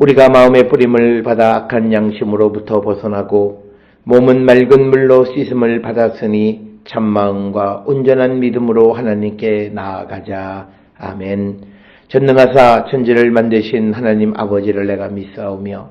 우리가 마음의 뿌림을 받아 악한 양심으로부터 벗어나고 몸은 맑은 물로 씻음을 받았으니 참마음과 온전한 믿음으로 하나님께 나아가자. 아멘. 전능하사 천지를 만드신 하나님 아버지를 내가 믿사오며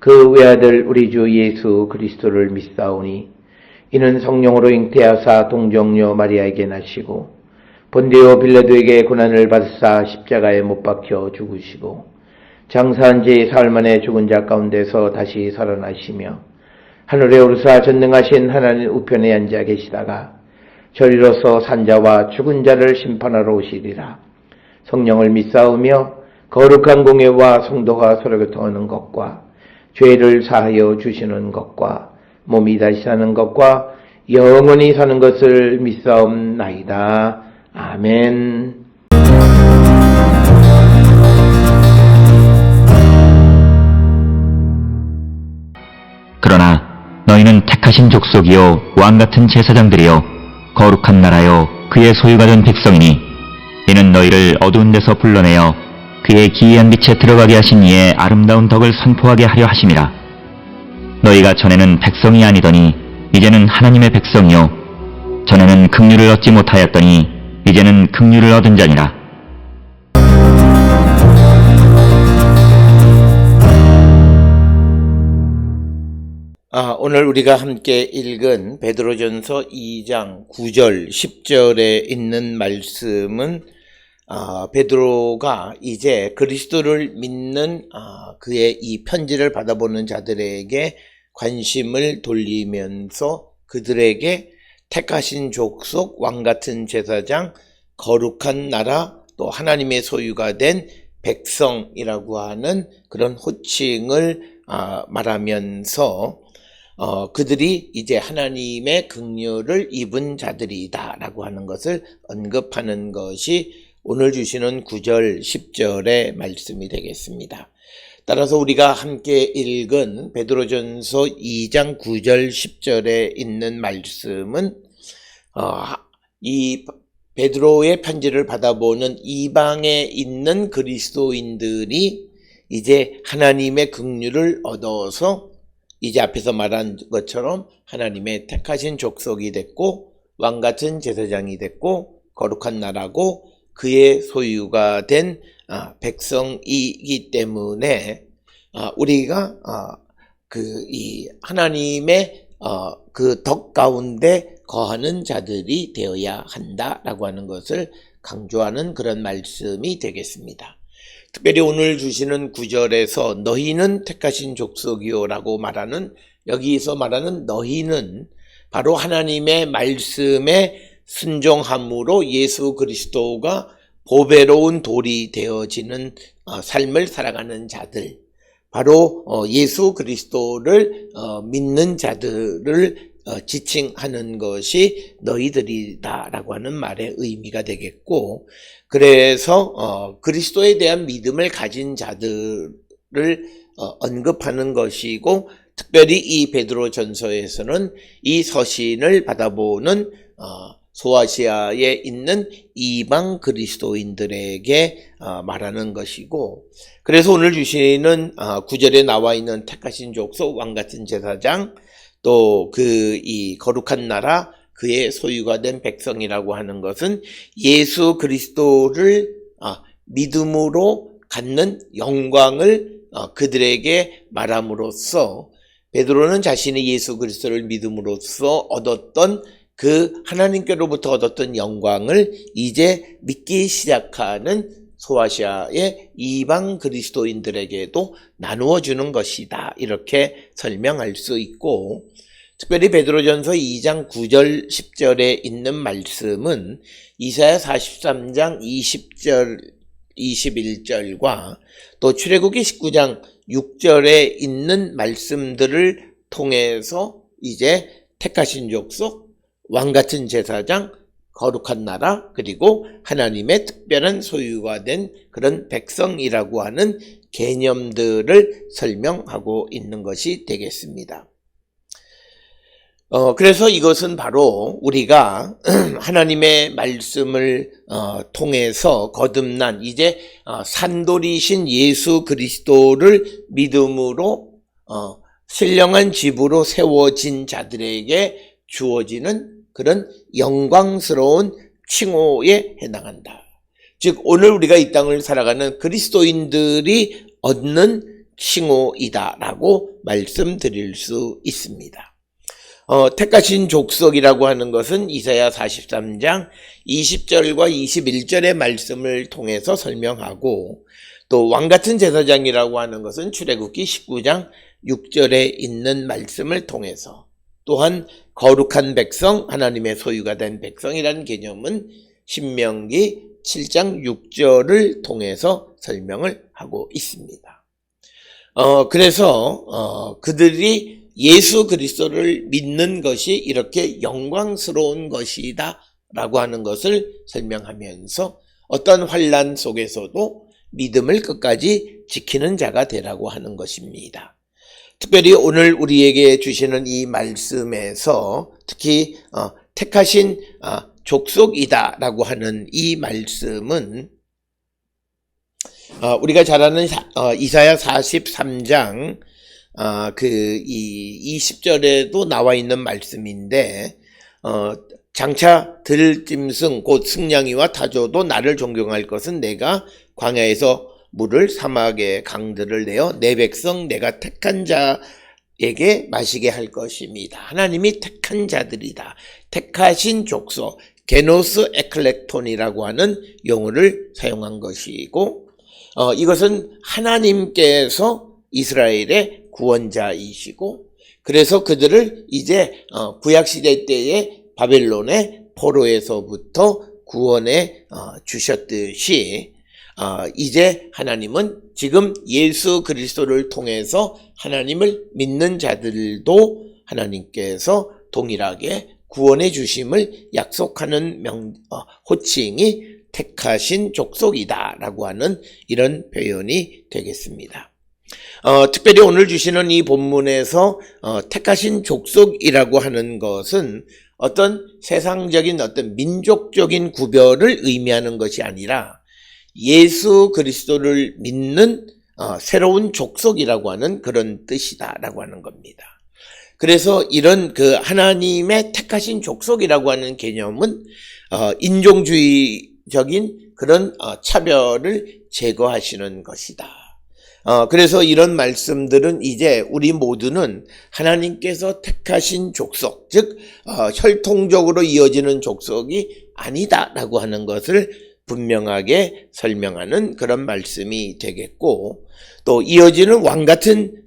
그 외아들 우리 주 예수 그리스도를 믿사오니 이는 성령으로 잉태하사 동정녀 마리아에게 나시고 본디오 빌라도에게 고난을 받으사 십자가에 못 박혀 죽으시고 장사한 지 사흘 만에 죽은 자 가운데서 다시 살아나시며 하늘에 오르사 전능하신 하나님 우편에 앉아 계시다가 저리로서 산자와 죽은 자를 심판하러 오시리라. 성령을 믿사오며 거룩한 공예와 성도가 서로 교통하는 것과 죄를 사하여 주시는 것과 몸이 다시 사는 것과 영원히 사는 것을 믿사옵나이다. 아멘. 그러나 너희는 택하신 족속이요 왕같은 제사장들이요 거룩한 나라요 그의 소유가 된 백성이니 이는 너희를 어두운 데서 불러내어 그의 기이한 빛에 들어가게 하신 이의 아름다운 덕을 선포하게 하려 하심이라. 너희가 전에는 백성이 아니더니 이제는 하나님의 백성이요 전에는 긍휼을 얻지 못하였더니 이제는 긍휼을 얻은 자니라. 오늘 우리가 함께 읽은 베드로전서 2장 9절 10절에 있는 말씀은 베드로가 이제 그리스도를 믿는 그의 이 편지를 받아보는 자들에게 관심을 돌리면서 그들에게 택하신 족속, 왕같은 제사장, 거룩한 나라, 또 하나님의 소유가 된 백성이라고 하는 그런 호칭을 말하면서 그들이 이제 하나님의 긍휼을 입은 자들이다 라고 하는 것을 언급하는 것이 오늘 주시는 9절 10절의 말씀이 되겠습니다. 따라서 우리가 함께 읽은 베드로전서 2장 9절 10절에 있는 말씀은 이 베드로의 편지를 받아보는 이방에 있는 그리스도인들이 이제 하나님의 긍휼을 얻어서 이제 앞에서 말한 것처럼 하나님의 택하신 족속이 됐고 왕같은 제사장이 됐고 거룩한 나라고 그의 소유가 된 백성이기 때문에 우리가 이 하나님의 그 덕 가운데 거하는 자들이 되어야 한다라고 하는 것을 강조하는 그런 말씀이 되겠습니다. 특별히 오늘 주시는 9절에서 너희는 택하신 족속이요 라고 말하는, 여기서 말하는 너희는 바로 하나님의 말씀에 순종함으로 예수 그리스도가 보배로운 돌이 되어지는 삶을 살아가는 자들, 바로 예수 그리스도를 믿는 자들을 지칭하는 것이 너희들이다 라고 하는 말의 의미가 되겠고, 그래서 그리스도에 대한 믿음을 가진 자들을 언급하는 것이고, 특별히 이 베드로 전서에서는 이 서신을 받아보는 소아시아에 있는 이방 그리스도인들에게 말하는 것이고, 그래서 오늘 주시는 9절에 나와 있는 택하신 족속, 왕같은 제사장, 또 이 거룩한 나라, 그의 소유가 된 백성이라고 하는 것은 예수 그리스도를 믿음으로 갖는 영광을 그들에게 말함으로써 베드로는 자신이 예수 그리스도를 믿음으로써 얻었던 그 하나님께로부터 얻었던 영광을 이제 믿기 시작하는 소아시아의 이방 그리스도인들에게도 나누어 주는 것이다, 이렇게 설명할 수 있고, 특별히 베드로전서 2장 9절 10절에 있는 말씀은 이사야 43장 20절 21절과 또 출애굽기 19장 6절에 있는 말씀들을 통해서 이제 택하신 족속, 왕같은 제사장, 거룩한 나라, 그리고 하나님의 특별한 소유가 된 그런 백성이라고 하는 개념들을 설명하고 있는 것이 되겠습니다. 그래서 이것은 바로 우리가 하나님의 말씀을 통해서 거듭난 이제 산돌이신 예수 그리스도를 믿음으로 신령한 집으로 세워진 자들에게 주어지는 그런 영광스러운 칭호에 해당한다. 즉 오늘 우리가 이 땅을 살아가는 그리스도인들이 얻는 칭호이다라고 말씀드릴 수 있습니다. 택하신 족속이라고 하는 것은 이사야 43장 20절과 21절의 말씀을 통해서 설명하고, 또 왕같은 제사장이라고 하는 것은 출애굽기 19장 6절에 있는 말씀을 통해서, 또한 거룩한 백성, 하나님의 소유가 된 백성이라는 개념은 신명기 7장 6절을 통해서 설명을 하고 있습니다. 그래서 그들이 예수 그리스도를 믿는 것이 이렇게 영광스러운 것이다 라고 하는 것을 설명하면서 어떤 환난 속에서도 믿음을 끝까지 지키는 자가 되라고 하는 것입니다. 특별히 오늘 우리에게 주시는 이 말씀에서 특히 택하신 족속이다 라고 하는 이 말씀은 우리가 잘 아는 이사야 43장 이 20절에도 나와 있는 말씀인데, 장차 들짐승 곧 승냥이와 타조도 나를 존경할 것은 내가 광야에서 물을 사막의 강들을 내어 내 백성 내가 택한 자에게 마시게 할 것입니다. 하나님이 택한 자들이다. 택하신 족속, 게노스 에클렉톤이라고 하는 용어를 사용한 것이고, 이것은 하나님께서 이스라엘의 구원자이시고, 그래서 그들을 이제 구약시대 때의 바벨론의 포로에서부터 구원해 주셨듯이 이제 하나님은 지금 예수 그리스도를 통해서 하나님을 믿는 자들도 하나님께서 동일하게 구원해 주심을 약속하는 호칭이 택하신 족속이다라고 하는 이런 표현이 되겠습니다. 특별히 오늘 주시는 이 본문에서 택하신 족속이라고 하는 것은 어떤 세상적인 어떤 민족적인 구별을 의미하는 것이 아니라 예수 그리스도를 믿는 새로운 족속이라고 하는 그런 뜻이다라고 하는 겁니다. 그래서 이런 그 하나님의 택하신 족속이라고 하는 개념은 인종주의적인 그런 차별을 제거하시는 것이다. 그래서 이런 말씀들은 이제 우리 모두는 하나님께서 택하신 족속, 즉 혈통적으로 이어지는 족속이 아니다라고 하는 것을 분명하게 설명하는 그런 말씀이 되겠고, 또 이어지는 왕같은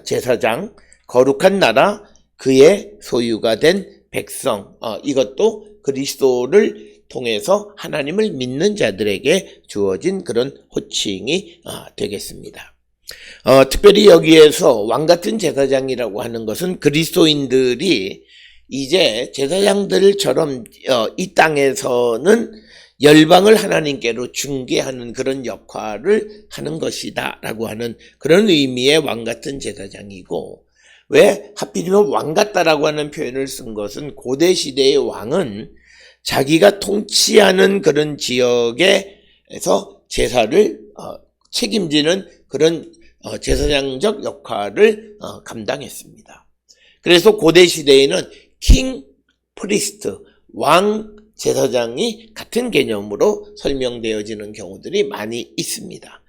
제사장, 거룩한 나라, 그의 소유가 된 백성, 이것도 그리스도를 통해서 하나님을 믿는 자들에게 주어진 그런 호칭이 되겠습니다. 특별히 여기에서 왕같은 제사장이라고 하는 것은 그리스도인들이 이제 제사장들처럼 이 땅에서는 열방을 하나님께로 중개하는 그런 역할을 하는 것이다 라고 하는 그런 의미의 왕같은 제사장이고, 왜 하필이면 왕같다라고 하는 표현을 쓴 것은 고대 시대의 왕은 자기가 통치하는 그런 지역에서 제사를 책임지는 그런 제사장적 역할을 감당했습니다. 그래서 고대 시대에는 킹 프리스트, 왕 제사장이 같은 개념으로 설명되어지는 경우들이 많이 있습니다.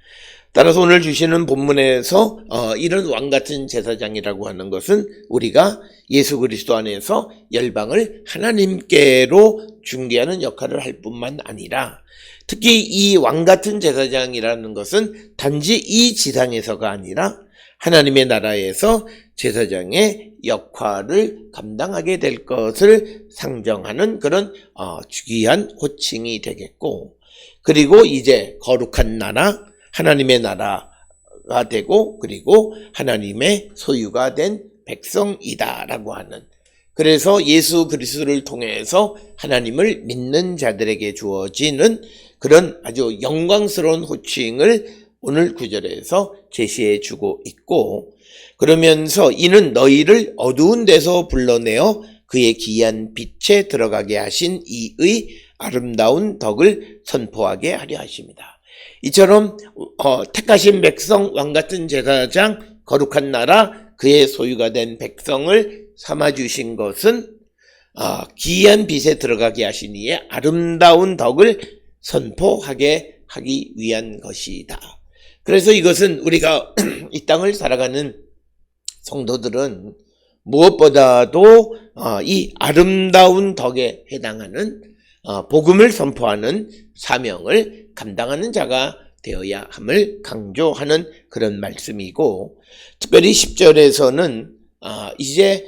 따라서 오늘 주시는 본문에서 이런 왕같은 제사장이라고 하는 것은 우리가 예수 그리스도 안에서 열방을 하나님께로 중개하는 역할을 할 뿐만 아니라, 특히 이 왕같은 제사장이라는 것은 단지 이 지상에서가 아니라 하나님의 나라에서 제사장의 역할을 감당하게 될 것을 상정하는 그런 귀한 호칭이 되겠고, 그리고 이제 거룩한 나라, 하나님의 나라가 되고, 그리고 하나님의 소유가 된 백성이다라고 하는, 그래서 예수 그리스도를 통해서 하나님을 믿는 자들에게 주어지는 그런 아주 영광스러운 호칭을 오늘 구절에서 제시해 주고 있고, 그러면서 이는 너희를 어두운 데서 불러내어 그의 기이한 빛에 들어가게 하신 이의 아름다운 덕을 선포하게 하려 하십니다. 이처럼 택하신 백성, 왕같은 제사장, 거룩한 나라, 그의 소유가 된 백성을 삼아주신 것은 기이한 빛에 들어가게 하신 이의 아름다운 덕을 선포하게 하기 위한 것이다. 그래서 이것은 우리가 이 땅을 살아가는 성도들은 무엇보다도 이 아름다운 덕에 해당하는 복음을 선포하는 사명을 감당하는 자가 되어야 함을 강조하는 그런 말씀이고, 특별히 10절에서는 이제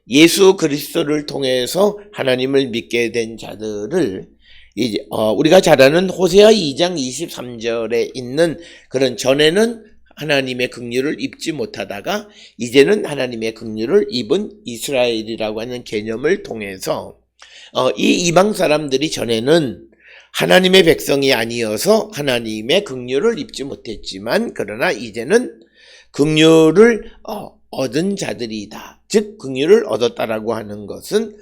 예수 그리스도를 통해서 하나님을 믿게 된 자들을 이제 우리가 잘 아는 호세아 2장 23절에 있는 그런 전에는 하나님의 긍휼을 입지 못하다가 이제는 하나님의 긍휼을 입은 이스라엘이라고 하는 개념을 통해서 이 이방 사람들이 전에는 하나님의 백성이 아니어서 하나님의 긍휼을 입지 못했지만 그러나 이제는 긍휼을 얻은 자들이다. 즉 긍휼을 얻었다라고 하는 것은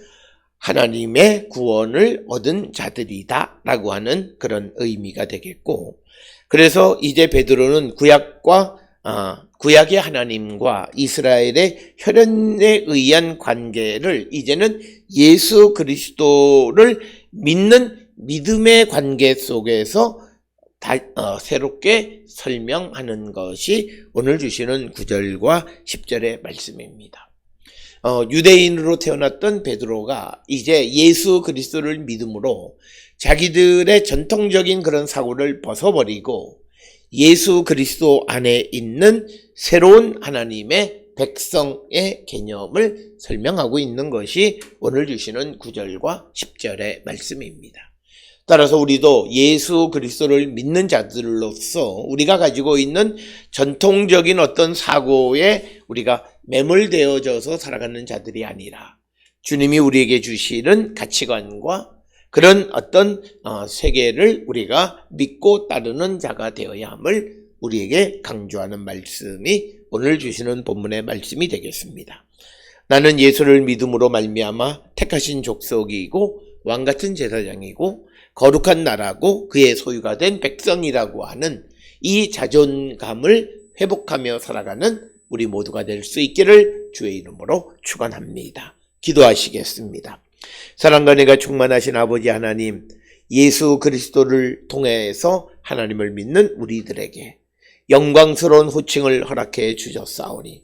하나님의 구원을 얻은 자들이다 라고 하는 그런 의미가 되겠고, 그래서 이제 베드로는 구약의 하나님과 이스라엘의 혈연에 의한 관계를 이제는 예수 그리스도를 믿는 믿음의 관계 속에서 새롭게 설명하는 것이 오늘 주시는 9절과 10절의 말씀입니다. 유대인으로 태어났던 베드로가 이제 예수 그리스도를 믿음으로 자기들의 전통적인 그런 사고를 벗어버리고 예수 그리스도 안에 있는 새로운 하나님의 백성의 개념을 설명하고 있는 것이 오늘 주시는 9절과 10절의 말씀입니다. 따라서 우리도 예수 그리스도를 믿는 자들로서 우리가 가지고 있는 전통적인 어떤 사고에 우리가 매몰되어져서 살아가는 자들이 아니라 주님이 우리에게 주시는 가치관과 그런 어떤 세계를 우리가 믿고 따르는 자가 되어야 함을 우리에게 강조하는 말씀이 오늘 주시는 본문의 말씀이 되겠습니다. 나는 예수를 믿음으로 말미암아 택하신 족속이고 왕같은 제사장이고 거룩한 나라고 그의 소유가 된 백성이라고 하는 이 자존감을 회복하며 살아가는 우리 모두가 될 수 있기를 주의 이름으로 축원합니다. 기도하시겠습니다. 사랑과 은혜가 충만하신 아버지 하나님, 예수 그리스도를 통해서 하나님을 믿는 우리들에게 영광스러운 호칭을 허락해 주셨사오니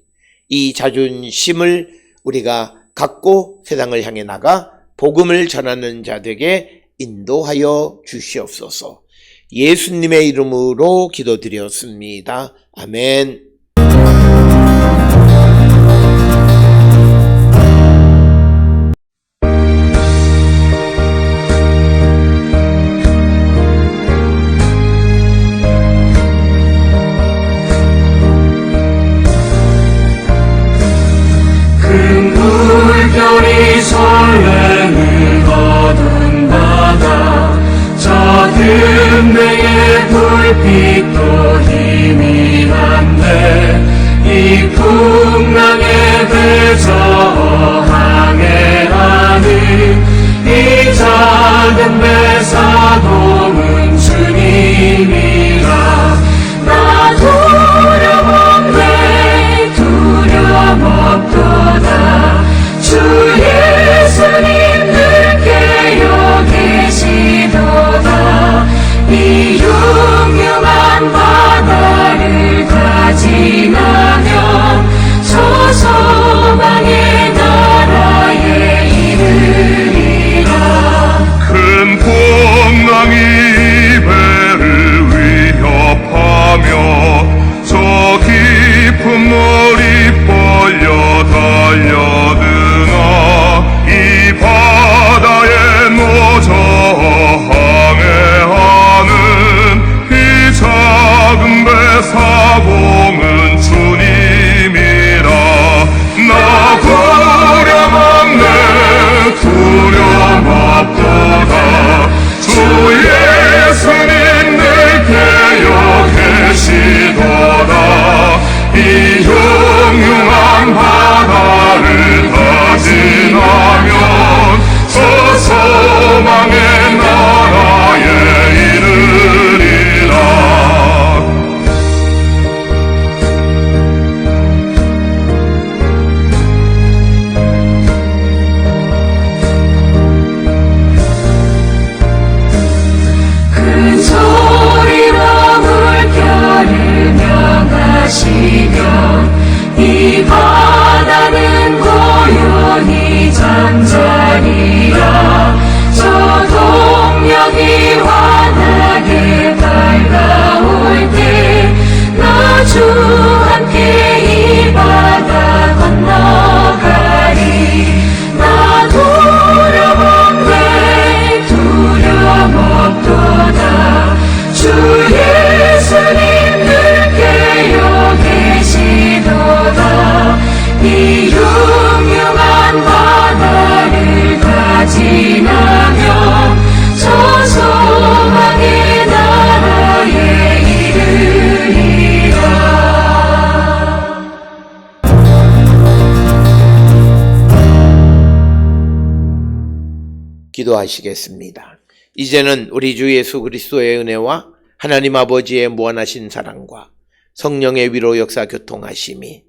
이 자존심을 우리가 갖고 세상을 향해 나가 복음을 전하는 자들에게 인도하여 주시옵소서. 예수님의 이름으로 기도드렸습니다. 아멘. 큰 물결이 설렘을 거둔 바다, 저 등대의 불빛도 희미한데 이 풍랑에 대저 항해하는 이 작은 배 사동은 주님이라. 나 두려움에 두려움 없도다. 주 예수님 늘 깨어 계시도다. 이 흉흉한 바다를 다 지나면 지나며 저 소망의 나라에 이르리라. 기도하시겠습니다. 이제는 우리 주 예수 그리스도의 은혜와 하나님 아버지의 무한하신 사랑과 성령의 위로 역사 교통하심이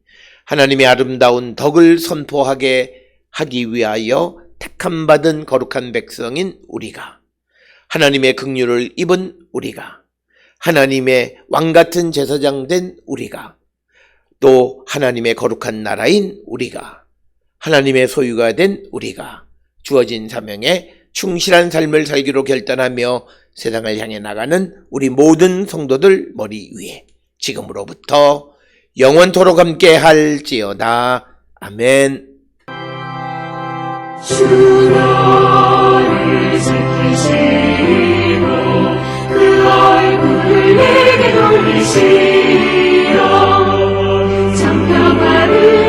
하나님의 아름다운 덕을 선포하게 하기 위하여 택함받은 거룩한 백성인 우리가, 하나님의 긍휼을 입은 우리가, 하나님의 왕같은 제사장 된 우리가, 또 하나님의 거룩한 나라인 우리가, 하나님의 소유가 된 우리가 주어진 사명에 충실한 삶을 살기로 결단하며 세상을 향해 나가는 우리 모든 성도들 머리 위에 지금으로부터 영원토록 함께 할지어다. 아멘. 주 너를 지키시고 그 얼굴을 내게 돌리시어 정평화를